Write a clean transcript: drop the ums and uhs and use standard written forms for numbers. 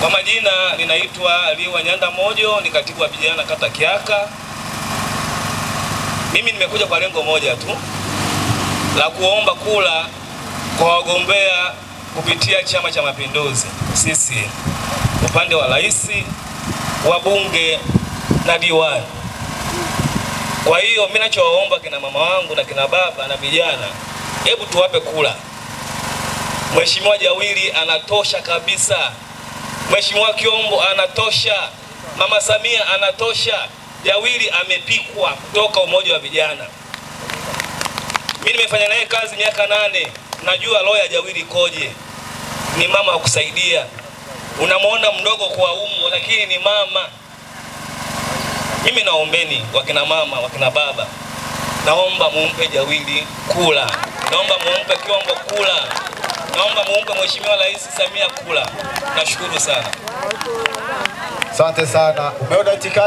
Kwa majina ninaitwa Liwa Nyanda Mojo, ni katibu wa vijana kata Kiaka. Mimi nimekuja kwa lengo moja tu la kuomba kula kwa wagombea kupitia Chama cha Mapinduzi. Sisi upande wa rais, wabunge na diwani. Kwa hiyo mimi ninachowaomba kina mama wangu na kina baba na vijana, hebu tuwape kula. Mheshimiwa Jawili anatosha kabisa. Mheshimiwa Kiombo anatosha. Mama Samia anatosha. Jawili amepikwa kutoka umoja wa vijana. Mimi nimefanya naye kazi miaka 8. Najua roho ya Jawili koje. Ni mama wa kusaidia. Unamuona mdogo kwa umbo lakini ni mama. Mimi naombeni wakina mama, wakina baba. Naomba muumpe Jawili kula. Naomba muumpe Kiombo kula. Naomba muumpe Mheshimiwa Rais Samia kula. Nashukuru sana. Asante sana. Umeona itikadi?